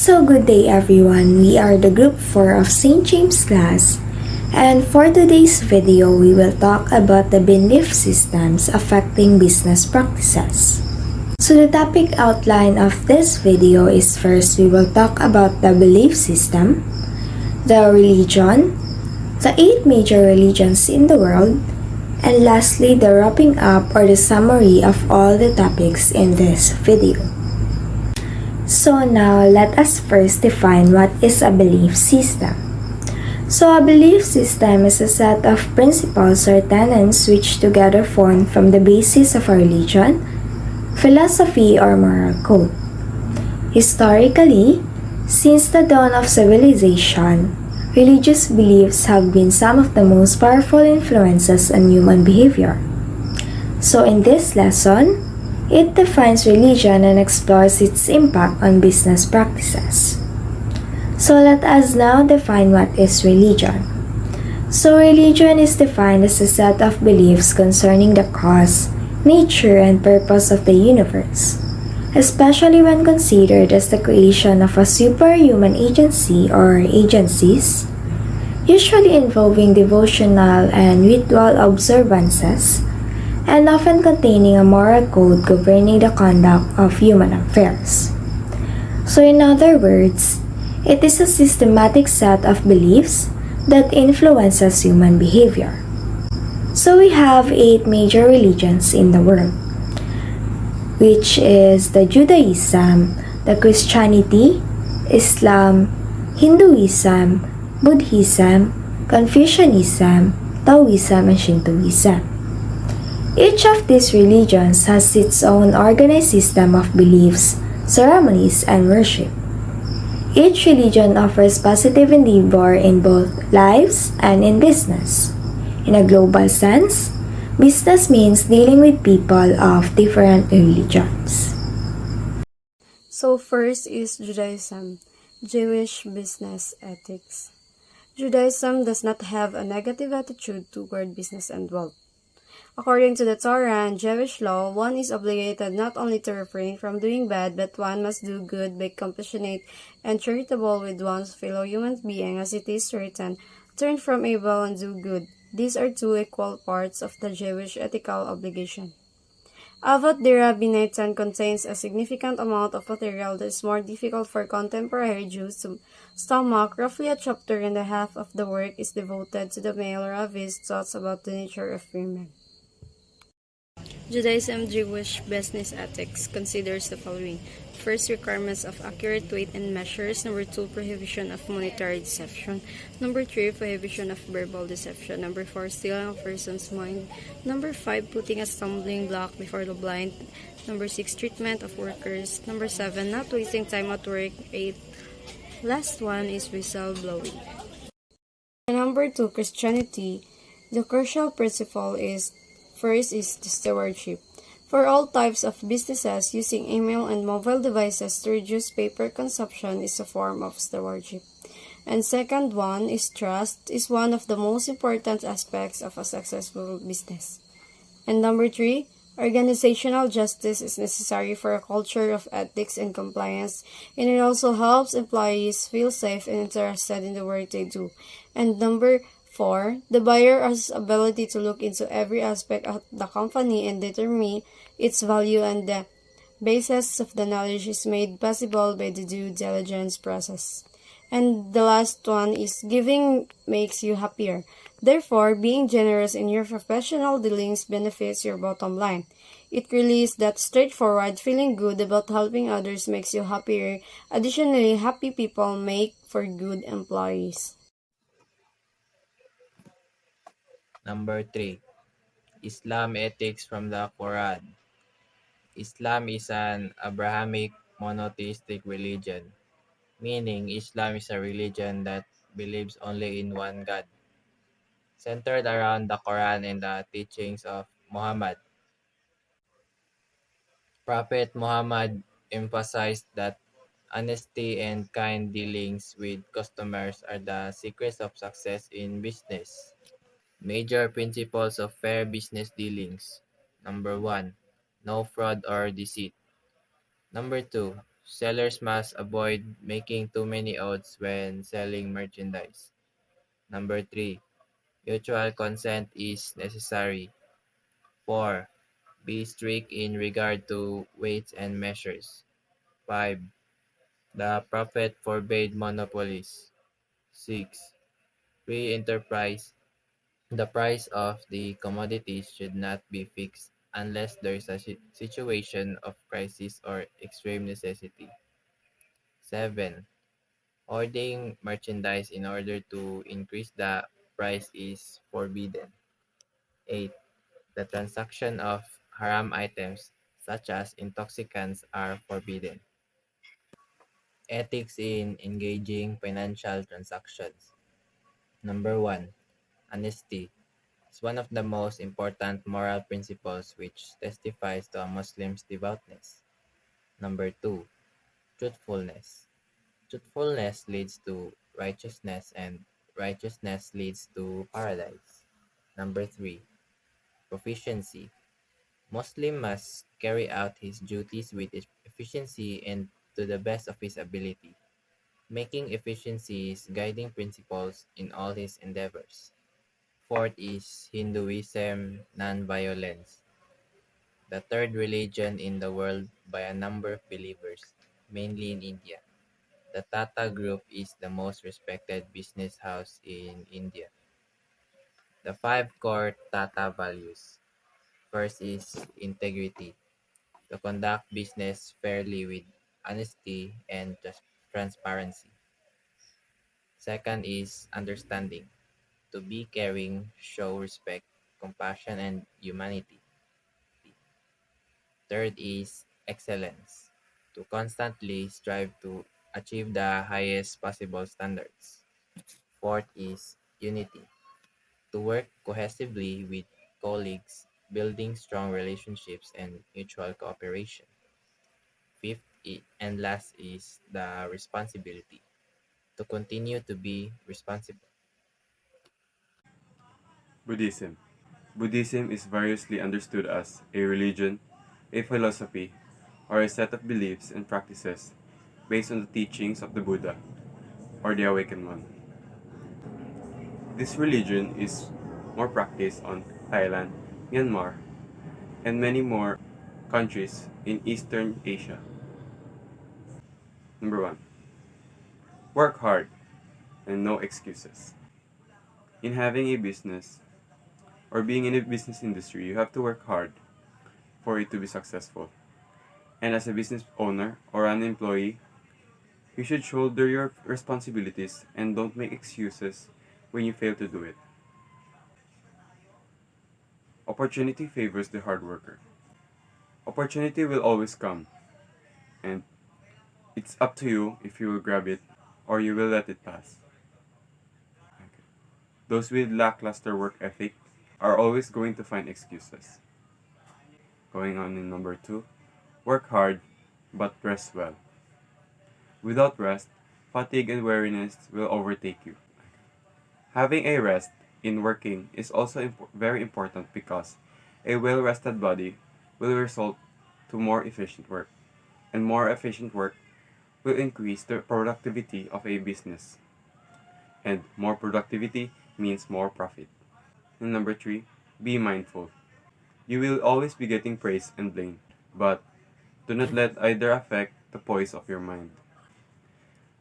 So good day everyone, we are the group 4 of St. James class, and for today's video we will talk about the belief systems affecting business practices. So the topic outline of this video is: first we will talk about the belief system, the religion, the 8 major religions in the world, and lastly the wrapping up or the summary of all the topics in this video. So now let us first define what is a belief system. So a belief system is a set of principles or tenets which together form from the basis of a religion, philosophy, or moral code. Historically, since the dawn of civilization, religious beliefs have been some of the most powerful influences on human behavior. So in this lesson, it defines religion and explores its impact on business practices. So let us now define what is religion. So religion is defined as a set of beliefs concerning the cause, nature, and purpose of the universe, especially when considered as the creation of a superhuman agency or agencies, usually involving devotional and ritual observances, and often containing a moral code governing the conduct of human affairs. So in other words, it is a systematic set of beliefs that influences human behavior. So we have 8 major religions in the world, which is the Judaism, the Christianity, Islam, Hinduism, Buddhism, Confucianism, Taoism, and Shintoism. Each of these religions has its own organized system of beliefs, ceremonies, and worship. Each religion offers positive endeavor in both lives and in business. In a global sense, business means dealing with people of different religions. So first is Judaism, Jewish business ethics. Judaism does not have a negative attitude toward business and wealth. According to the Torah and Jewish law, one is obligated not only to refrain from doing bad, but one must do good, be compassionate and charitable with one's fellow human being, as it is written, "Turn from evil and do good." These are two equal parts of the Jewish ethical obligation. Avot the Rabbinate contains a significant amount of material that is more difficult for contemporary Jews to stomach. Roughly a chapter and a half of the work is devoted to the male rabbi's thoughts about the nature of women. Judaism Jewish business ethics considers the following. First, requirements of accurate weight and measures. Number 2, prohibition of monetary deception. Number 3, prohibition of verbal deception. Number 4, stealing a person's mind. Number 5, putting a stumbling block before the blind. Number 6, treatment of workers. Number 7, not wasting time at work. 8, last one is whistleblowing. Number 2, Christianity. The crucial principle is first is the stewardship. For all types of businesses, using email and mobile devices to reduce paper consumption is a form of stewardship. And second one is trust, is one of the most important aspects of a successful business. And number 3, organizational justice is necessary for a culture of ethics and compliance, and it also helps employees feel safe and interested in the work they do. And number 4, the buyer has ability to look into every aspect of the company and determine its value, and the basis of the knowledge is made possible by the due diligence process. And the last one is giving makes you happier. Therefore, being generous in your professional dealings benefits your bottom line. It really is that straightforward. Feeling good about helping others makes you happier. Additionally, happy people make for good employees. Number 3, Islam ethics from the Quran. Islam is an Abrahamic monotheistic religion, meaning Islam is a religion that believes only in one God, centered around the Quran and the teachings of Muhammad. Prophet Muhammad emphasized that honesty and kind dealings with customers are the secrets of success in business. Major principles of fair business dealings. Number 1, no fraud or deceit. Number 2, Sellers must avoid making too many odds when selling merchandise. Number 3. Mutual consent is necessary. 4. Be strict in regard to weights and measures. 5. The Prophet forbade monopolies. 6. Free enterprise. The price of the commodities should not be fixed unless there is a situation of crisis or extreme necessity. 7. Hoarding merchandise in order to increase the price is forbidden. 8. The transaction of haram items such as intoxicants are forbidden. Ethics in engaging financial transactions. Number 1. Honesty is one of the most important moral principles which testifies to a Muslim's devoutness. Number 2. Truthfulness. Truthfulness leads to righteousness and righteousness leads to paradise. Number 3. Proficiency. Muslim must carry out his duties with efficiency and to the best of his ability, making efficiency his guiding principles in all his endeavors. Fourth is Hinduism, non-violence, the third religion in the world by a number of believers, mainly in India. The Tata Group is the most respected business house in India. The five core Tata values. First is integrity, to conduct business fairly with honesty and transparency. Second is understanding, to be caring, show respect, compassion, and humanity. Third is excellence, to constantly strive to achieve the highest possible standards. Fourth is unity, to work cohesively with colleagues, building strong relationships and mutual cooperation. Fifth and last is the responsibility, to continue to be responsible. Buddhism. Buddhism is variously understood as a religion, a philosophy, or a set of beliefs and practices based on the teachings of the Buddha or the Awakened One. This religion is more practiced on Thailand, Myanmar, and many more countries in Eastern Asia. Number 1. Work hard and no excuses. In having a business or being in a business industry, you have to work hard for it to be successful. And as a business owner or an employee, you should shoulder your responsibilities and don't make excuses when you fail to do it. Opportunity favors the hard worker. Opportunity will always come, and it's up to you if you will grab it or you will let it pass. Those with lackluster work ethic are always going to find excuses. Going on in number 2, work hard but rest well. Without rest, fatigue and weariness will overtake you. Having a rest in working is also very important because a well-rested body will result to more efficient work, and more efficient work will increase the productivity of a business, and more productivity means more profit. And number 3, be mindful. You will always be getting praise and blame, but do not let either affect the poise of your mind.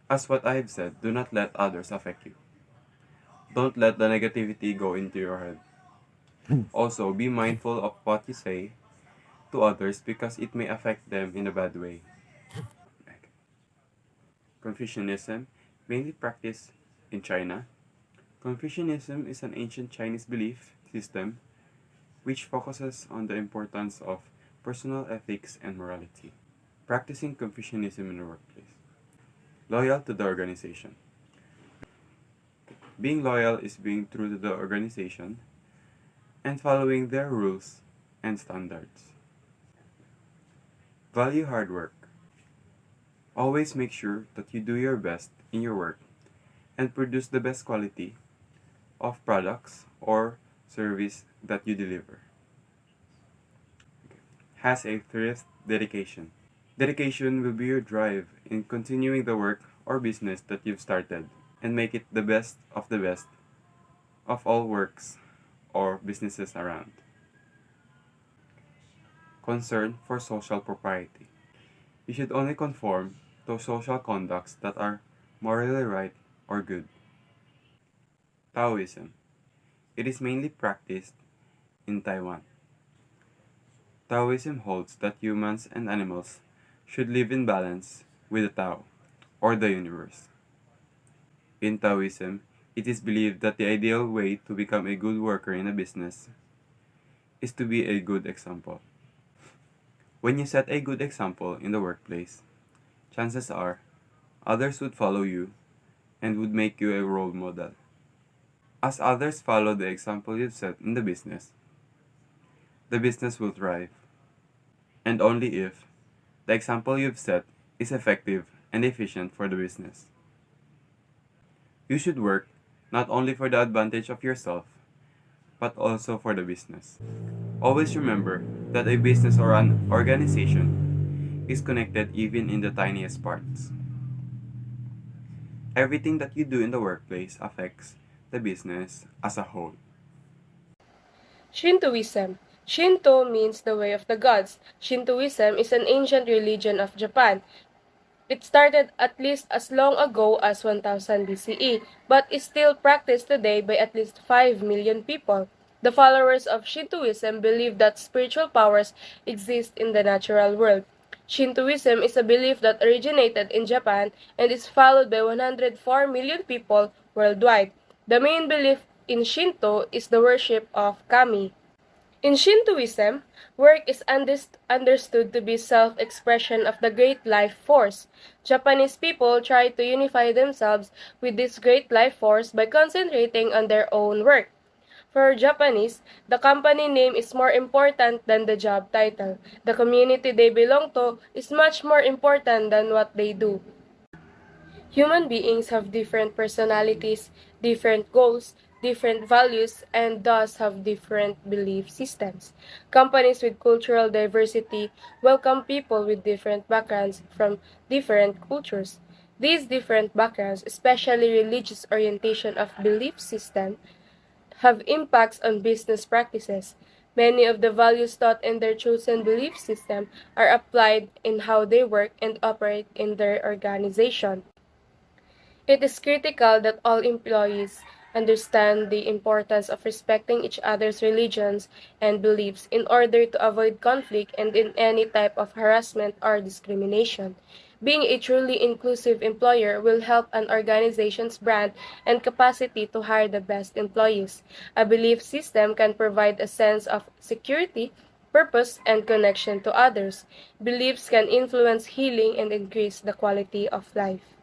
As what I have said, do not let others affect you. Don't let the negativity go into your head. Also, be mindful of what you say to others because it may affect them in a bad way. Confucianism, mainly practiced in China. Confucianism is an ancient Chinese belief system which focuses on the importance of personal ethics and morality. Practicing Confucianism in the workplace. Loyal to the organization. Being loyal is being true to the organization and following their rules and standards. Value hard work. Always make sure that you do your best in your work and produce the best quality of products or service that you deliver. Has a thrift dedication. Dedication will be your drive in continuing the work or business that you've started and make it the best of all works or businesses around. Concern for social propriety. You should only conform to social conducts that are morally right or good. Taoism. It is mainly practiced in Taiwan. Taoism holds that humans and animals should live in balance with the Tao, or the universe. In Taoism, it is believed that the ideal way to become a good worker in a business is to be a good example. When you set a good example in the workplace, chances are others would follow you and would make you a role model. As others follow the example you've set in the business will thrive. And only if the example you've set is effective and efficient for the business. You should work not only for the advantage of yourself, but also for the business. Always remember that a business or an organization is connected even in the tiniest parts. Everything that you do in the workplace affects the business as a whole. Shintoism. Shinto means the way of the gods. Shintoism is an ancient religion of Japan. It started at least as long ago as 1000 BCE, but is still practiced today by at least 5 million people. The followers of Shintoism believe that spiritual powers exist in the natural world. Shintoism is a belief that originated in Japan and is followed by 104 million people worldwide. The main belief in Shinto is the worship of kami. In Shintoism, work is understood to be self-expression of the great life force. Japanese people try to unify themselves with this great life force by concentrating on their own work. For Japanese, the company name is more important than the job title. The community they belong to is much more important than what they do. Human beings have different personalities, different goals, different values, and thus have different belief systems. Companies with cultural diversity welcome people with different backgrounds from different cultures. These different backgrounds, especially religious orientation of belief system, have impacts on business practices. Many of the values taught in their chosen belief system are applied in how they work and operate in their organization. It is critical that all employees understand the importance of respecting each other's religions and beliefs in order to avoid conflict and in any type of harassment or discrimination. Being a truly inclusive employer will help an organization's brand and capacity to hire the best employees. A belief system can provide a sense of security, purpose, and connection to others. Beliefs can influence healing and increase the quality of life.